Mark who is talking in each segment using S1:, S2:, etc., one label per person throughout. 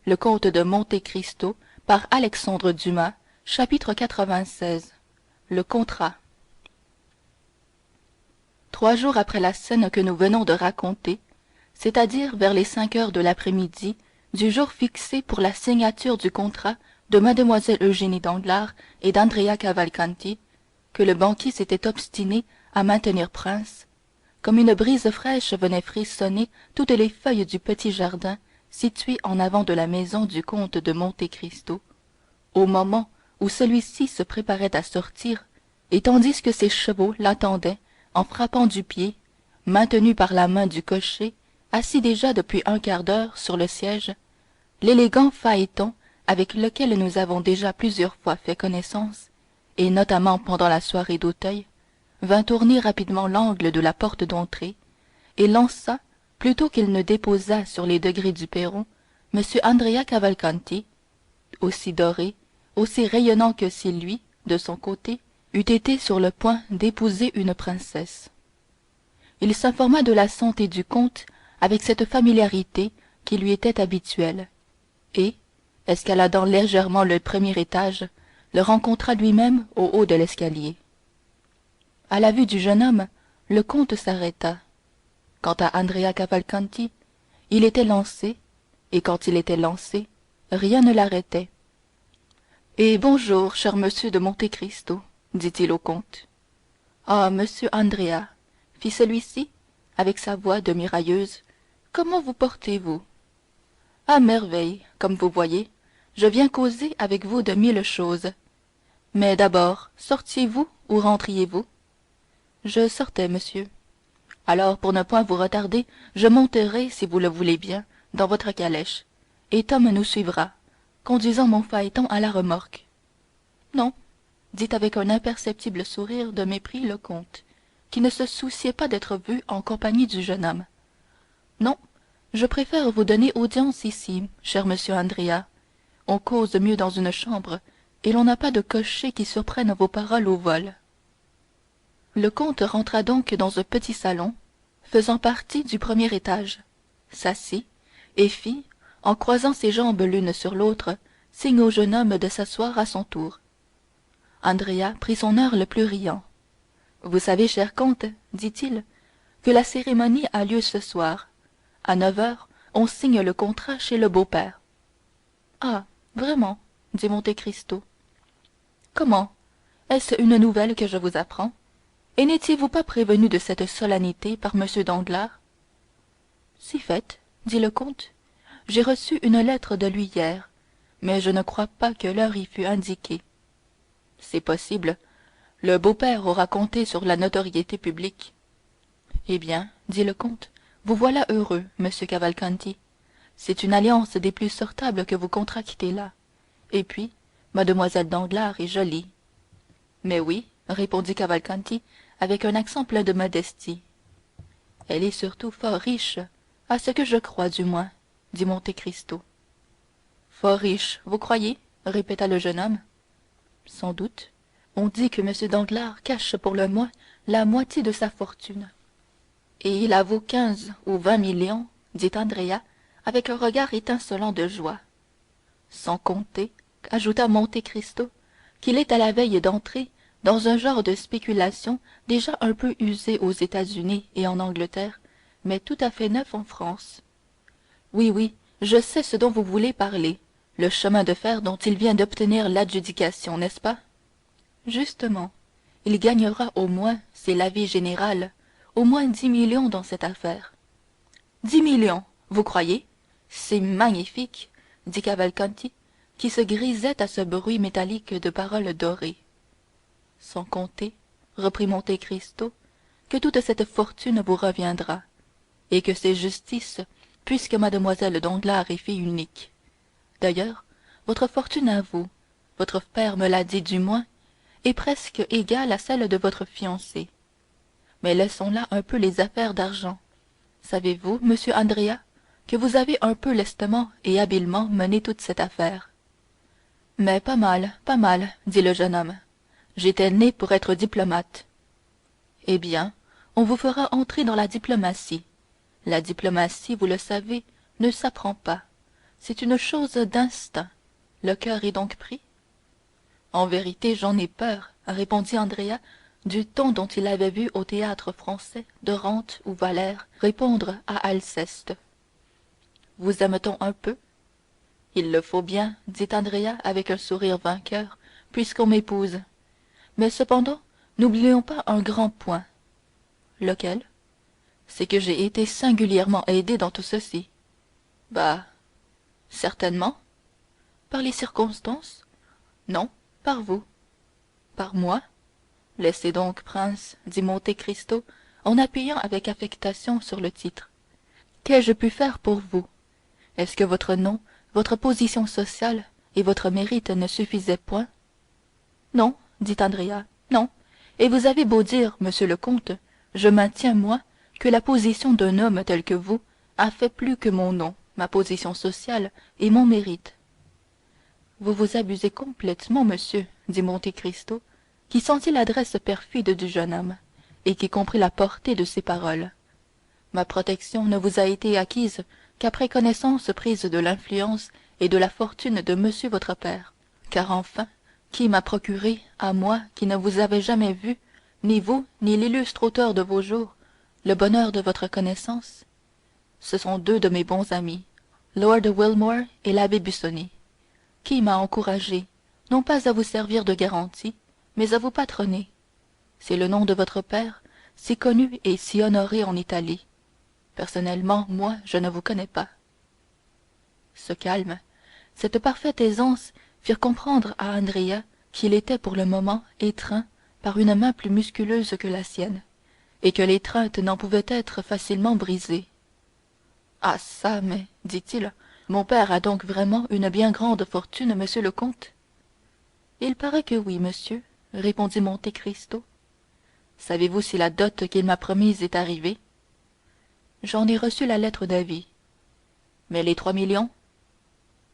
S1: Le comte de Monte Cristo par Alexandre Dumas. Chapitre 96. Le contrat. 3 jours après la scène que nous venons de raconter, c'est-à-dire vers les 5 heures de l'après-midi du jour fixé pour la signature du contrat de mademoiselle Eugénie Danglars et d'Andrea Cavalcanti, que le banquier s'était obstiné à maintenir prince, comme une brise fraîche venaient frissonner toutes les feuilles du petit jardin situé en avant de la maison du comte de Monte Cristo, au moment où celui-ci se préparait à sortir, et tandis que ses chevaux l'attendaient en frappant du pied, maintenu par la main du cocher, assis déjà depuis un quart d'heure sur le siège, l'élégant phaéton avec lequel nous avons déjà plusieurs fois fait connaissance, et notamment pendant la soirée d'Auteuil, vint tourner rapidement l'angle de la porte d'entrée, et lança, plutôt qu'il ne déposa sur les degrés du perron, m Andrea Cavalcanti, aussi doré, aussi rayonnant que si lui, de son côté, eût été sur le point d'épouser une princesse. Il s'informa de la santé du comte avec cette familiarité qui lui était habituelle, et, escaladant légèrement le premier étage, le rencontra lui-même au haut de l'escalier. À la vue du jeune homme, le comte s'arrêta. Quant à Andrea Cavalcanti, il était lancé, et quand il était lancé, rien ne l'arrêtait. Et bonjour, cher monsieur de Monte Cristo, dit-il au comte. Ah, monsieur Andrea, fit celui-ci, avec sa voix demi-railleuse, comment vous portez-vous? À merveille, comme vous voyez, je viens causer avec vous de 1000 choses. Mais d'abord, sortiez-vous ou rentriez-vous? Je sortais, monsieur. Alors, pour ne point vous retarder, je monterai, si vous le voulez bien, dans votre calèche, et Tom nous suivra, conduisant mon phaéton à la remorque. Non, dit avec un imperceptible sourire de mépris le comte, qui ne se souciait pas d'être vu en compagnie du jeune homme. Non, je préfère vous donner audience ici, cher monsieur Andrea. On cause mieux dans une chambre, et l'on n'a pas de cocher qui surprenne vos paroles au vol. Le comte rentra donc dans un petit salon, faisant partie du premier étage, s'assit, et fit, en croisant ses jambes l'une sur l'autre, signe au jeune homme de s'asseoir à son tour. Andrea prit son air le plus riant. Vous savez, cher comte, dit-il, que la cérémonie a lieu ce soir. À 9 heures, on signe le contrat chez le beau-père. Ah, vraiment, dit Monte Cristo. Comment? Est-ce une nouvelle que je vous apprends? Et n'étiez-vous pas prévenu de cette solennité par M. Danglars? Si fait, dit le comte. J'ai reçu une lettre de lui hier, mais je ne crois pas que l'heure y fût indiquée. C'est possible. Le beau-père aura compté sur la notoriété publique. Eh bien, dit le comte, vous voilà heureux, monsieur Cavalcanti. C'est une alliance des plus sortables que vous contractez là. Et puis, mademoiselle Danglars est jolie. Mais oui, répondit Cavalcanti avec un accent plein de modestie. Elle est surtout fort riche, à ce que je crois du moins, dit Monte Cristo. Fort riche, vous croyez? Répéta le jeune homme. Sans doute. On dit que M. Danglars cache pour le moins la moitié de sa fortune. Et il avoue 15 ou 20 millions, dit Andrea, avec un regard étincelant de joie. Sans compter, ajouta Monte Cristo, qu'il est à la veille d'entrer dans un genre de spéculation déjà un peu usé aux États-Unis et en Angleterre, mais tout à fait neuf en France. Oui, oui, je sais ce dont vous voulez parler, le chemin de fer dont il vient d'obtenir l'adjudication, n'est-ce pas? Justement, il gagnera au moins, c'est l'avis général, au moins 10 millions dans cette affaire. 10 millions, vous croyez? C'est magnifique, dit Cavalcanti, qui se grisait à ce bruit métallique de paroles dorées. Sans compter, reprit Monte Cristo, que toute cette fortune vous reviendra, et que c'est justice, puisque mademoiselle Danglars est fille unique. D'ailleurs, votre fortune à vous, votre père me l'a dit du moins, est presque égale à celle de votre fiancé. Mais laissons là un peu les affaires d'argent. Savez-vous, monsieur Andrea, que vous avez un peu lestement et habilement mené toute cette affaire? Mais pas mal, dit le jeune homme. J'étais né pour être diplomate. Eh bien, on vous fera entrer dans la diplomatie. La diplomatie, vous le savez, ne s'apprend pas. c'est une chose d'instinct. Le cœur est donc pris? En vérité, j'en ai peur, répondit Andrea, du ton dont il avait vu au théâtre-français Dorante ou Valère répondre à Alceste. Vous aime-t-on un peu? Il le faut bien, dit Andrea avec un sourire vainqueur, puisqu'on m'épouse. Mais cependant, n'oublions pas un grand point. Lequel? C'est que j'ai été singulièrement aidé dans tout ceci. Bah, certainement. Par les circonstances? Non, par vous. Par moi? Laissez donc, prince, dit Monte Cristo en appuyant avec affectation sur le titre. Qu'ai-je pu faire pour vous? Est-ce que votre nom, votre position sociale et votre mérite ne suffisaient point? Non, dit Andrea, non. Et vous avez beau dire, monsieur le comte, je maintiens, moi, que la position d'un homme tel que vous a fait plus que mon nom, ma position sociale et mon mérite. Vous vous abusez complètement, monsieur, dit Monte Cristo, qui sentit l'adresse perfide du jeune homme, et qui comprit la portée de ses paroles. Ma protection ne vous a été acquise qu'après connaissance prise de l'influence et de la fortune de monsieur votre père, car enfin, qui m'a procuré, à moi qui ne vous avais jamais vu, ni vous, ni l'illustre auteur de vos jours, le bonheur de votre connaissance? Ce sont deux de mes bons amis, Lord Wilmore et l'abbé Busoni. Qui m'a encouragé, non pas à vous servir de garantie, mais à vous patronner? C'est le nom de votre père, si connu et si honoré en Italie. Personnellement, moi, je ne vous connais pas. Ce calme, cette parfaite aisance firent comprendre à Andrea qu'il était pour le moment étreint par une main plus musculeuse que la sienne, et que l'étreinte n'en pouvait être facilement brisée. Ah çà, mais, dit-il, mon père a donc vraiment une bien grande fortune, monsieur le comte? Il paraît que oui, monsieur, répondit Monte Cristo. Savez-vous si la dot qu'il m'a promise est arrivée? J'en ai reçu la lettre d'avis. Mais les 3 millions?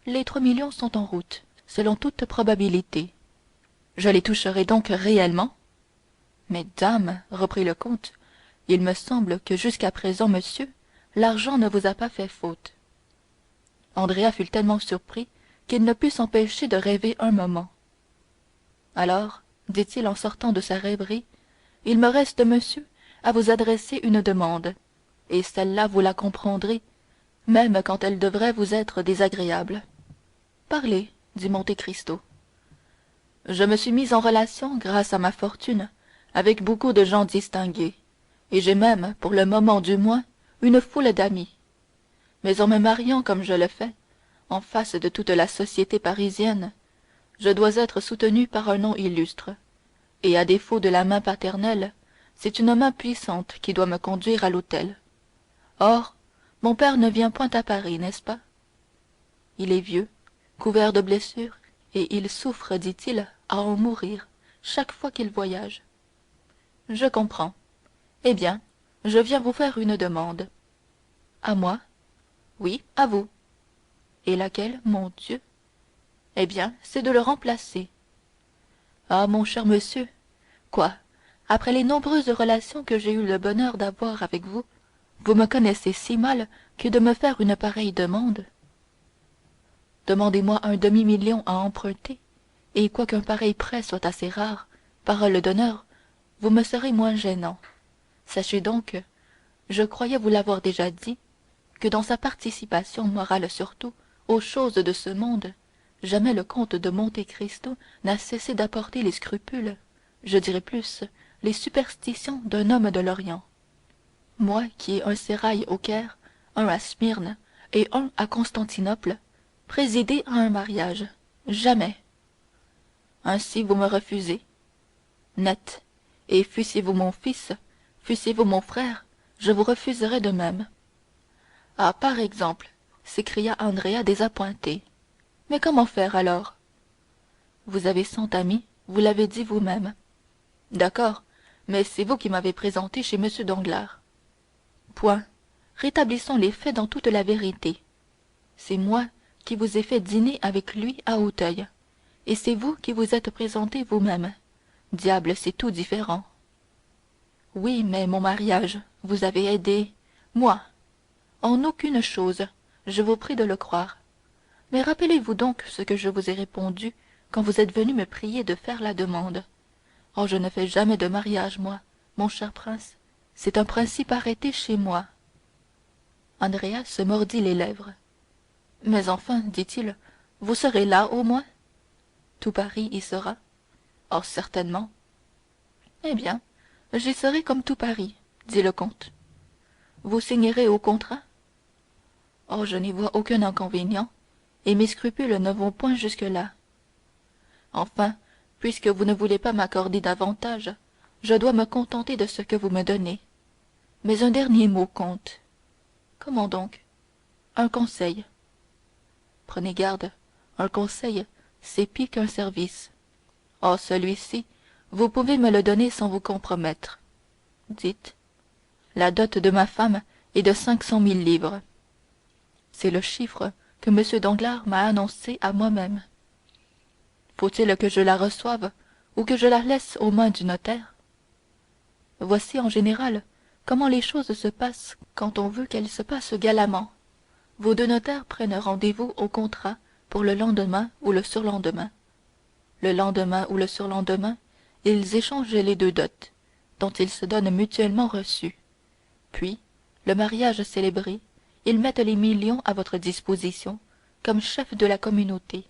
S1: Les 3 millions sont en route, selon toute probabilité. Je les toucherai donc réellement? Mais dame, reprit le comte, il me semble que jusqu'à présent, monsieur, l'argent ne vous a pas fait faute. Andrea fut tellement surpris qu'il ne put s'empêcher de rêver un moment. Alors, dit-il en sortant de sa rêverie, il me reste, monsieur, à vous adresser une demande, et celle-là vous la comprendrez, même quand elle devrait vous être désagréable. Parlez, dit Monte Cristo. Je me suis mis en relation, grâce à ma fortune, avec beaucoup de gens distingués, et j'ai même, pour le moment du moins, une foule d'amis. Mais en me mariant comme je le fais, en face de toute la société parisienne, je dois être soutenu par un nom illustre, et à défaut de la main paternelle, c'est une main puissante qui doit me conduire à l'autel. Or, mon père ne vient point à Paris, n'est-ce pas? Il est vieux, couvert de blessures, et il souffre, dit-il, à en mourir, chaque fois qu'il voyage. Je comprends. Eh bien, je viens vous faire une demande. À moi? Oui, à vous. Et laquelle, mon Dieu? Eh bien, c'est de le remplacer. Ah, mon cher monsieur, quoi, après les nombreuses relations que j'ai eu le bonheur d'avoir avec vous, vous me connaissez si mal que de me faire une pareille demande? Demandez-moi un demi-million à emprunter, et quoiqu'un pareil prêt soit assez rare, parole d'honneur, vous me serez moins gênant. Sachez donc, je croyais vous l'avoir déjà dit, que dans sa participation morale surtout aux choses de ce monde, jamais le comte de Monte Cristo n'a cessé d'apporter les scrupules, je dirais plus, les superstitions d'un homme de l'Orient. Moi qui ai un sérail au Caire, un à Smyrne et un à Constantinople, présider à un mariage, jamais. Ainsi vous me refusez? Net, et fussiez-vous mon fils, fussiez-vous mon frère, je vous refuserais de même. Ah, par exemple, s'écria Andrea désappointé. Mais comment faire alors? Vous avez 100 amis, vous l'avez dit vous-même. D'accord, mais c'est vous qui m'avez présenté chez M. Danglars. Point. Rétablissons les faits dans toute la vérité. C'est moi qui vous ai fait dîner avec lui à Auteuil, et c'est vous qui vous êtes présenté vous-même. Diable, c'est tout différent. Oui, mais mon mariage, vous avez aidé... Moi. En aucune chose, je vous prie de le croire. Mais rappelez-vous donc ce que je vous ai répondu quand vous êtes venu me prier de faire la demande. Oh, je ne fais jamais de mariage, moi, mon cher prince. C'est un principe arrêté chez moi. Andrea se mordit les lèvres. Mais enfin, dit-il, vous serez là au moins? Tout Paris y sera. Oh, certainement. Eh bien, j'y serai comme tout Paris, dit le comte. Vous signerez au contrat? Oh, je n'y vois aucun inconvénient, et mes scrupules ne vont point jusque-là. Enfin, puisque vous ne voulez pas m'accorder davantage, je dois me contenter de ce que vous me donnez. Mais un dernier mot, comte. Comment donc? Un conseil. Prenez garde, un conseil, c'est pis qu'un service. Oh, celui-ci, vous pouvez me le donner sans vous compromettre. Dites. La dot de ma femme est de 500 000 livres. C'est le chiffre que M. Danglars m'a annoncé à moi-même. Faut-il que je la reçoive ou que je la laisse aux mains du notaire? Voici en général comment les choses se passent quand on veut qu'elles se passent galamment. Vos deux notaires prennent rendez-vous au contrat pour le lendemain ou le surlendemain. Le lendemain ou le surlendemain, ils échangent les deux dots, dont ils se donnent mutuellement reçu. Puis, le mariage célébré, ils mettent les millions à votre disposition, comme chef de la communauté.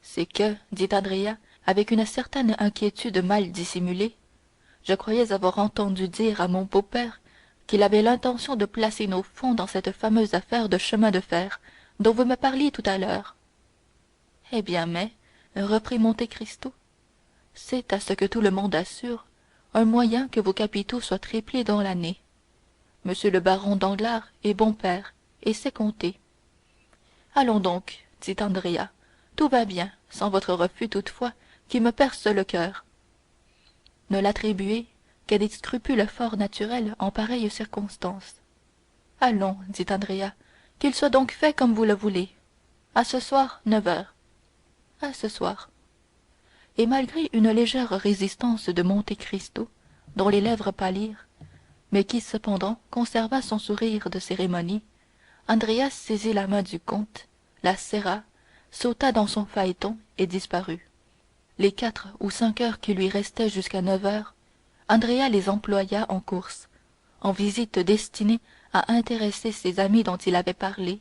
S1: C'est que, dit Andrea, avec une certaine inquiétude mal dissimulée, je croyais avoir entendu dire à mon beau-père qu'il avait l'intention de placer nos fonds dans cette fameuse affaire de chemin de fer dont vous me parliez tout à l'heure. Eh bien, mais, reprit Monte Cristo, c'est à ce que tout le monde assure un moyen que vos capitaux soient triplés dans l'année. Monsieur le baron Danglars est bon père, et sait compter. Allons donc, dit Andrea, tout va bien, sans votre refus toutefois, qui me perce le cœur. Ne l'attribuez qu'à des scrupules fort naturels en pareille circonstance. Allons, dit Andrea, qu'il soit donc fait comme vous le voulez. À ce soir, 9 heures. À ce soir. Et malgré une légère résistance de Monte Cristo, dont les lèvres pâlirent, mais qui cependant conserva son sourire de cérémonie, Andrea saisit la main du comte, la serra, sauta dans son phaéton et disparut. Les 4 ou 5 heures qui lui restaient jusqu'à 9 heures, Andrea les employa en courses, en visites destinées à intéresser ses amis dont il avait parlé,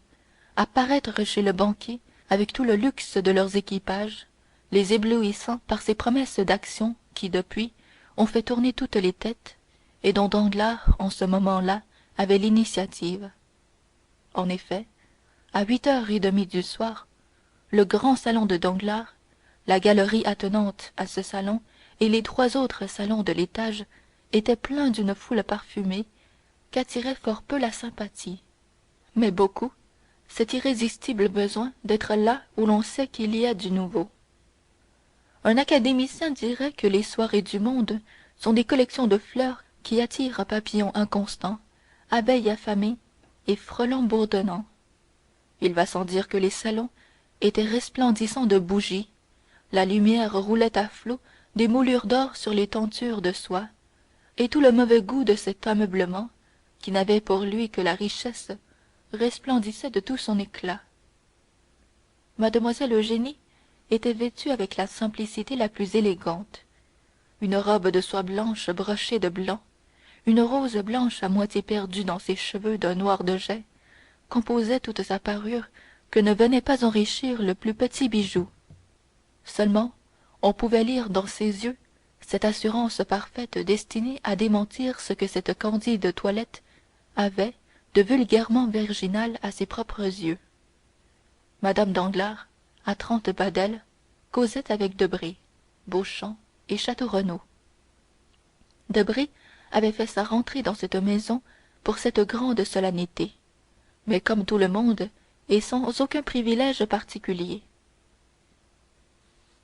S1: à paraître chez le banquier avec tout le luxe de leurs équipages, les éblouissant par ces promesses d'actions qui depuis ont fait tourner toutes les têtes et dont Danglars en ce moment-là avait l'initiative. En effet, à 8h30 du soir, le grand salon de Danglars, la galerie attenante à ce salon et les 3 autres salons de l'étage étaient pleins d'une foule parfumée qu'attirait fort peu la sympathie, mais beaucoup cet irrésistible besoin d'être là où l'on sait qu'il y a du nouveau. Un académicien dirait que les soirées du monde sont des collections de fleurs qui attirent papillons inconstants, abeilles affamées et frelons bourdonnants. Il va sans dire que les salons étaient resplendissants de bougies, la lumière roulait à flots des moulures d'or sur les tentures de soie, et tout le mauvais goût de cet ameublement, qui n'avait pour lui que la richesse, resplendissait de tout son éclat. Mademoiselle Eugénie était vêtue avec la simplicité la plus élégante. Une robe de soie blanche brochée de blanc, une rose blanche à moitié perdue dans ses cheveux d'un noir de jais, composaient toute sa parure que ne venait pas enrichir le plus petit bijou. Seulement, on pouvait lire dans ses yeux cette assurance parfaite destinée à démentir ce que cette candide toilette avait de vulgairement virginal à ses propres yeux. Mme Danglars, à 30 pas d'elle, causait avec Debray, Beauchamp et Château Renaud. Debray avait fait sa rentrée dans cette maison pour cette grande solennité, mais comme tout le monde et sans aucun privilège particulier.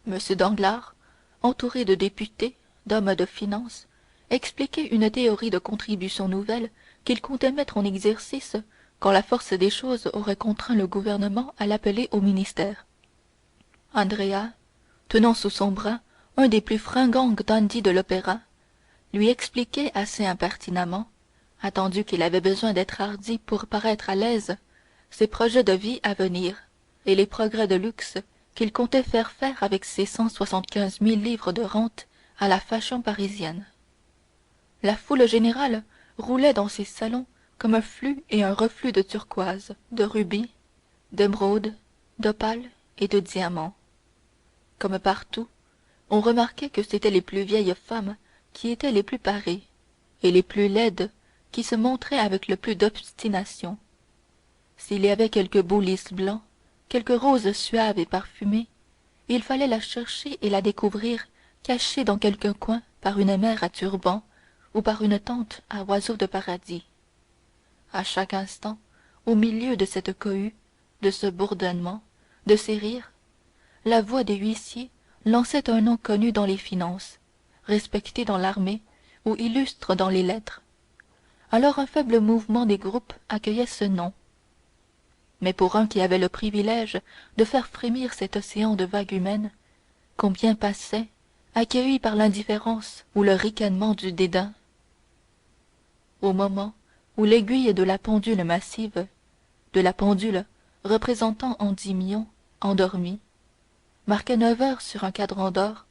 S1: M. Danglars, entouré de députés, d'hommes de finance, expliquait une théorie de contribution nouvelle qu'il comptait mettre en exercice quand la force des choses aurait contraint le gouvernement à l'appeler au ministère. Andrea, tenant sous son bras un des plus fringants dandies de l'opéra, lui expliquait assez impertinemment, attendu qu'il avait besoin d'être hardi pour paraître à l'aise, ses projets de vie à venir, et les progrès de luxe qu'il comptait faire avec ses 175 000 livres de rente à la fashion parisienne. La foule générale roulait dans ces salons comme un flux et un reflux de turquoises, de rubis, d'émeraudes, d'opales et de diamants. Comme partout, on remarquait que c'étaient les plus vieilles femmes qui étaient les plus parées, et les plus laides qui se montraient avec le plus d'obstination. S'il y avait quelque beau lys blanc, quelque rose suave et parfumée, il fallait la chercher et la découvrir cachée dans quelque coin par une mère à turban ou par une tante à oiseaux de paradis. À chaque instant, au milieu de cette cohue, de ce bourdonnement, de ces rires, la voix des huissiers lançait un nom connu dans les finances, respecté dans l'armée ou illustre dans les lettres. Alors un faible mouvement des groupes accueillait ce nom. Mais pour un qui avait le privilège de faire frémir cet océan de vagues humaines, combien passaient, accueillis par l'indifférence ou le ricanement du dédain. Au moment où l'aiguille de la pendule massive, de la pendule représentant Endymion endormi, marquait 9 heures sur un cadran d'or,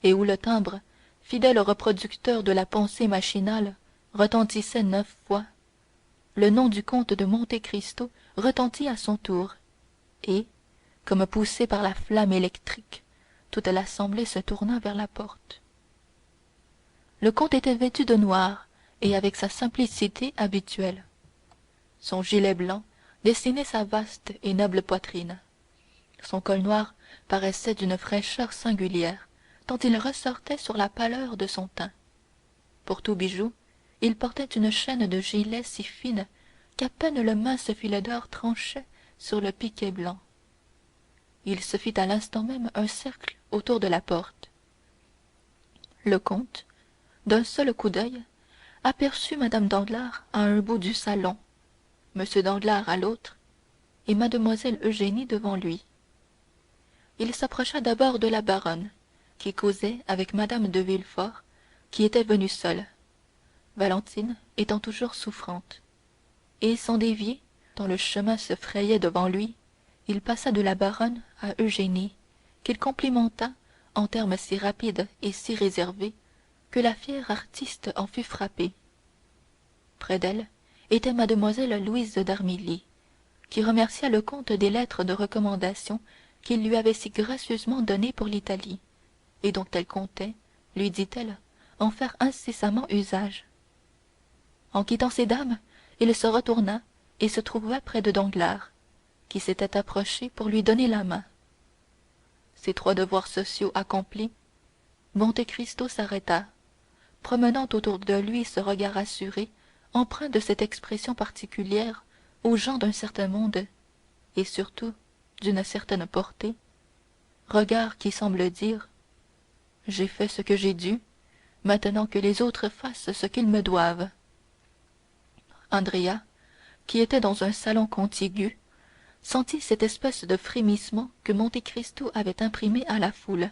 S1: et où le timbre, fidèle reproducteur de la pensée machinale, retentissait 9 fois, le nom du comte de Monte Cristo retentit à son tour, et, comme poussé par la flamme électrique, toute l'assemblée se tourna vers la porte. Le comte était vêtu de noir, et avec sa simplicité habituelle. Son gilet blanc dessinait sa vaste et noble poitrine. Son col noir paraissait d'une fraîcheur singulière, tant il ressortait sur la pâleur de son teint. Pour tout bijou, il portait une chaîne de gilet si fine qu'à peine le mince filet d'or tranchait sur le piqué blanc. Il se fit à l'instant même un cercle autour de la porte. Le comte, d'un seul coup d'oeil, aperçut mme danglars à un bout du salon, m danglars à l'autre, et mademoiselle eugénie devant lui. Il s'approcha d'abord de la baronne, qui causait avec mme de Villefort, qui était venue seule, Valentine étant toujours souffrante. Et sans dévier, tant le chemin se frayait devant lui, il passa de la baronne à Eugénie, qu'il complimenta en termes si rapides et si réservés que la fière artiste en fut frappée. Près d'elle était mademoiselle Louise d'Armilly, qui remercia le comte des lettres de recommandation qu'il lui avait si gracieusement données pour l'Italie, et dont elle comptait, lui dit-elle, en faire incessamment usage. En quittant ces dames, il se retourna et se trouva près de Danglars, qui s'était approché pour lui donner la main. Ces 3 devoirs sociaux accomplis, Monte Cristo s'arrêta, promenant autour de lui ce regard assuré, empreint de cette expression particulière aux gens d'un certain monde, et surtout d'une certaine portée, regard qui semble dire: j'ai fait ce que j'ai dû, maintenant que les autres fassent ce qu'ils me doivent. Andrea, qui était dans un salon contigu, sentit cette espèce de frémissement que Monte Cristo avait imprimé à la foule,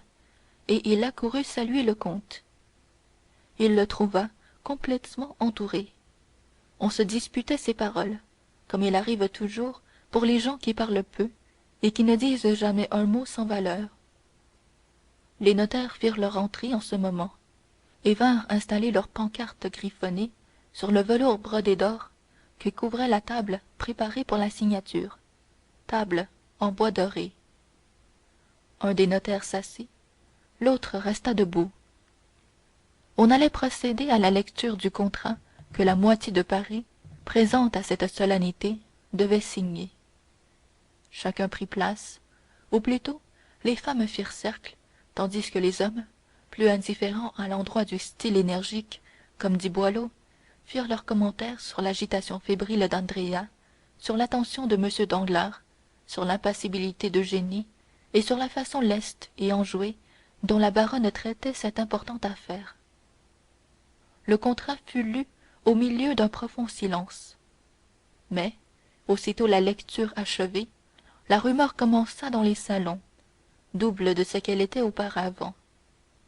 S1: et il accourut saluer le comte. Il le trouva complètement entouré. On se disputait ses paroles, comme il arrive toujours pour les gens qui parlent peu et qui ne disent jamais un mot sans valeur. Les notaires firent leur entrée en ce moment, et vinrent installer leurs pancartes griffonnées sur le velours brodé d'or que couvrait la table préparée pour la signature, table en bois doré. Un des notaires s'assit, l'autre resta debout. On allait procéder à la lecture du contrat que la moitié de Paris, présente à cette solennité, devait signer. Chacun prit place, ou plutôt les femmes firent cercle, tandis que les hommes, plus indifférents à l'endroit du style énergique, comme dit Boileau, firent leurs commentaires sur l'agitation fébrile d'Andrea, sur l'attention de M danglars, sur l'impassibilité d'Eugénie, et sur la façon leste et enjouée dont la baronne traitait cette importante affaire. Le contrat fut lu au milieu d'un profond silence. Mais, aussitôt la lecture achevée, la rumeur commença dans les salons, double de ce qu'elle était auparavant.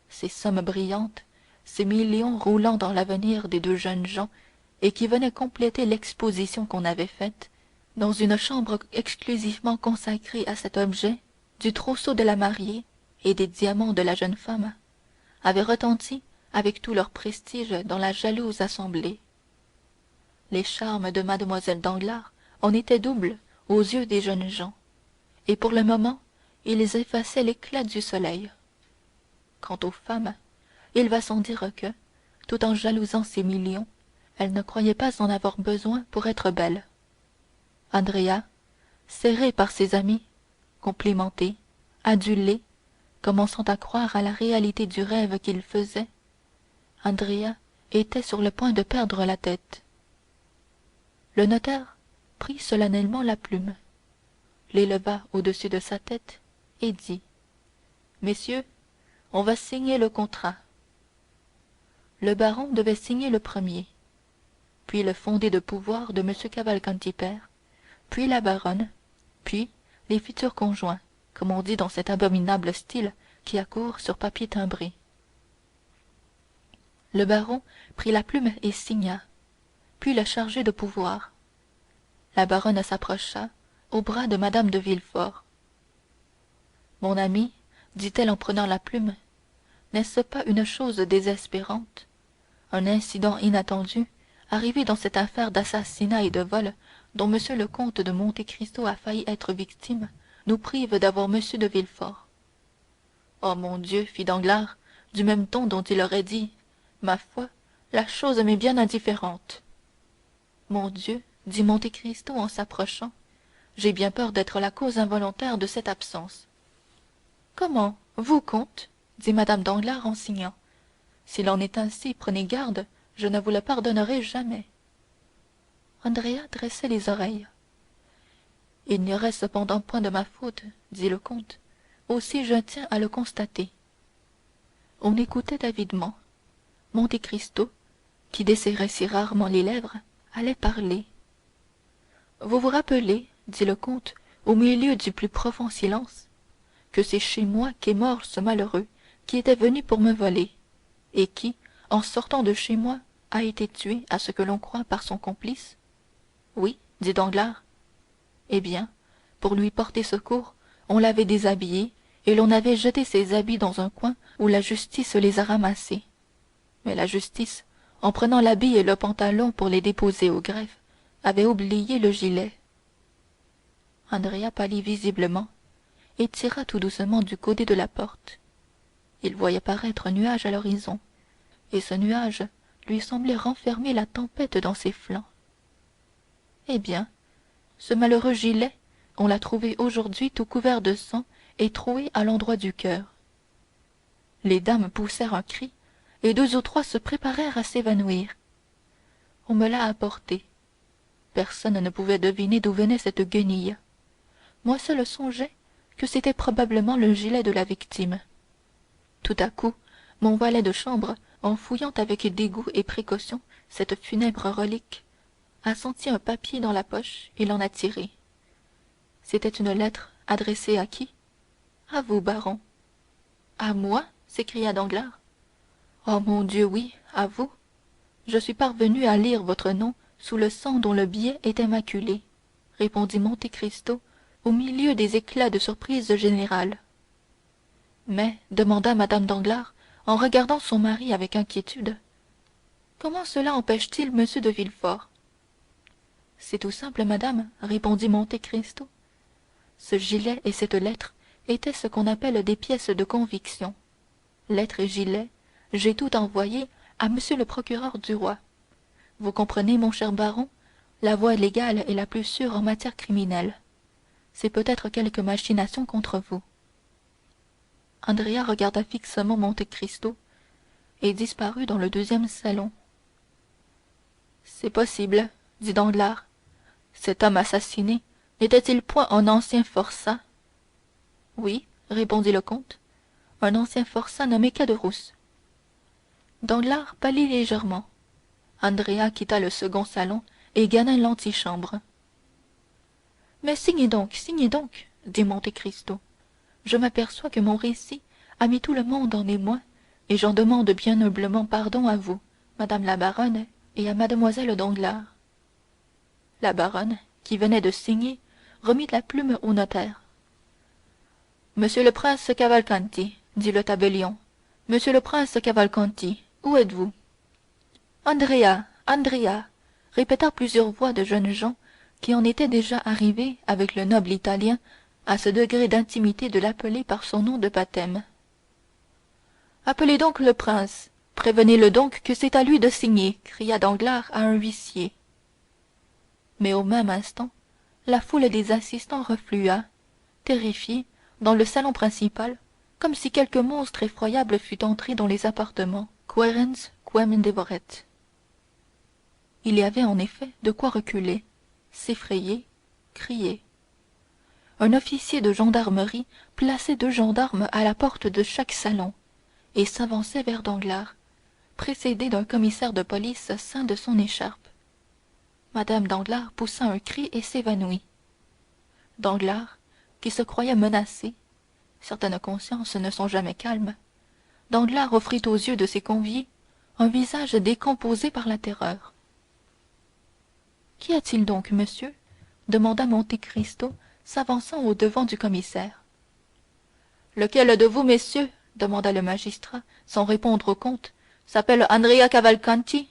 S1: Ces sommes brillantes, ces millions roulant dans l'avenir des 2 jeunes gens et qui venaient compléter l'exposition qu'on avait faite, dans une chambre exclusivement consacrée à cet objet, du trousseau de la mariée et des diamants de la jeune femme, avaient retenti avec tout leur prestige dans la jalouse assemblée. Les charmes de mlle danglars en étaient doubles aux yeux des jeunes gens, et pour le moment ils effaçaient l'éclat du soleil. Quant aux femmes, il va sans dire que, tout en jalousant ces millions, elles ne croyaient pas en avoir besoin pour être belles. Andrea, serré par ses amis, complimenté, adulé, commençant à croire à la réalité du rêve qu'il faisait, Andrea était sur le point de perdre la tête. Le notaire prit solennellement la plume, l'éleva au-dessus de sa tête et dit: messieurs, on va signer le contrat. Le baron devait signer le premier, puis le fondé de pouvoir de M. Cavalcanti père, puis la baronne, puis les futurs conjoints, comme on dit dans cet abominable style qui accourt sur papier timbré. Le baron prit la plume et signa, puis le chargé de pouvoir. La baronne s'approcha au bras de mme de Villefort. Mon ami, dit-elle en prenant la plume, n'est-ce pas une chose désespérante, un incident inattendu arrivé dans cette affaire d'assassinat et de vol dont m le comte de Monte Cristo a failli être victime, nous prive d'avoir m de Villefort. Oh mon Dieu, fit Danglars, du même ton dont il aurait dit: ma foi, la chose m'est bien indifférente. Mon Dieu, dit Monte Cristo en s'approchant, j'ai bien peur d'être la cause involontaire de cette absence. Comment, vous, comte? Dit mme Danglars en signant. S'il en est ainsi, prenez garde, je ne vous le pardonnerai jamais. Andrea dressait les oreilles. Il n'y aurait cependant point de ma faute, dit le comte, aussi je tiens à le constater. On écoutait avidement. Monte Cristo, qui desserrait si rarement les lèvres, allait parler. Vous vous rappelez, dit le comte, au milieu du plus profond silence, que c'est chez moi qu'est mort ce malheureux qui était venu pour me voler, et qui, en sortant de chez moi, a été tué, à ce que l'on croit, par son complice? Oui, dit Danglars. Eh bien, pour lui porter secours, on l'avait déshabillé, et l'on avait jeté ses habits dans un coin où la justice les a ramassés. Mais la justice, en prenant l'habit et le pantalon pour les déposer au greffe, avait oublié le gilet. Andrea pâlit visiblement et tira tout doucement du côté de la porte. Il voyait paraître un nuage à l'horizon, et ce nuage lui semblait renfermer la tempête dans ses flancs. Eh bien, ce malheureux gilet, on l'a trouvé aujourd'hui tout couvert de sang et troué à l'endroit du cœur. Les dames poussèrent un cri, et deux ou trois se préparèrent à s'évanouir. On me l'a apporté. Personne ne pouvait deviner d'où venait cette guenille. Moi seul songeais que c'était probablement le gilet de la victime. Tout à coup, mon valet de chambre, en fouillant avec dégoût et précaution cette funèbre relique, a senti un papier dans la poche et l'en a tiré. C'était une lettre adressée à qui? À vous, baron. À moi? S'écria Danglars. Oh mon Dieu, oui, à vous. Je suis parvenu à lire votre nom sous le sang dont le billet était maculé, répondit Monte Cristo au milieu des éclats de surprise générale. Mais, demanda mme Danglars, en regardant son mari avec inquiétude, comment cela empêche-t-il m de Villefort? C'est tout simple, madame, répondit Monte Cristo. Ce gilet et cette lettre étaient ce qu'on appelle des pièces de conviction. Lettre et gilet, j'ai tout envoyé à monsieur le procureur du roi. Vous comprenez, mon cher baron, la voie légale est la plus sûre en matière criminelle. C'est peut-être quelque machination contre vous. Andrea regarda fixement Monte Cristo et disparut dans le deuxième salon. C'est possible, dit Danglars. Cet homme assassiné n'était-il point un ancien forçat? Oui, répondit le comte, un ancien forçat nommé Caderousse. Danglars pâlit légèrement. Andrea quitta le second salon et gagna l'antichambre. Mais signez donc, dit Monte Cristo. Je m'aperçois que mon récit a mis tout le monde en émoi, et j'en demande bien humblement pardon à vous, madame la baronne, et à mademoiselle Danglars. La baronne, qui venait de signer, remit la plume au notaire. Monsieur le prince Cavalcanti, dit le tabellion. Monsieur le prince Cavalcanti, où êtes-vous? Andrea, Andrea, répétèrent plusieurs voix de jeunes gens qui en étaient déjà arrivés avec le noble italien à ce degré d'intimité de l'appeler par son nom de baptême. Appelez donc le prince, prévenez-le donc que c'est à lui de signer, cria Danglars à un huissier. Mais au même instant, la foule des assistants reflua, terrifiée, dans le salon principal, comme si quelque monstre effroyable fût entré dans les appartements. Quærens quem devoret. Il y avait en effet de quoi reculer, s'effrayer, crier. Un officier de gendarmerie plaçait 2 gendarmes à la porte de chaque salon et s'avançait vers Danglars, précédé d'un commissaire de police ceint de son écharpe. Mme Danglars poussa un cri et s'évanouit. Danglars, qui se croyait menacé, certaines consciences ne sont jamais calmes, Danglars offrit aux yeux de ses conviés un visage décomposé par la terreur. Qu'y a-t-il donc, monsieur? Demanda Monte Cristo, s'avançant au-devant du commissaire. Lequel de vous, messieurs, demanda le magistrat, sans répondre au comte, s'appelle Andrea Cavalcanti?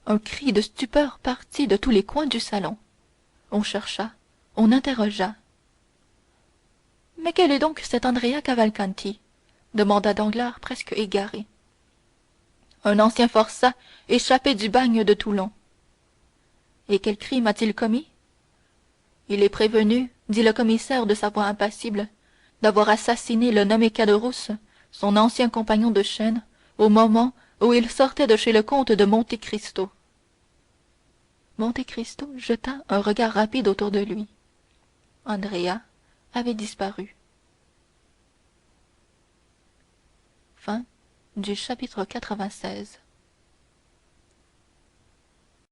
S1: Un cri de stupeur partit de tous les coins du salon. On chercha, on interrogea. Mais quel est donc cet Andrea Cavalcanti? Demanda Danglars, presque égaré. Un ancien forçat échappé du bagne de Toulon. Et quel crime a-t-il commis? Il est prévenu, dit le commissaire de sa voix impassible, d'avoir assassiné le nommé Caderousse, son ancien compagnon de chaîne, au moment où il sortait de chez le comte de Monte Cristo. Monte Cristo jeta un regard rapide autour de lui. Andrea avait disparu. Fin du chapitre 96.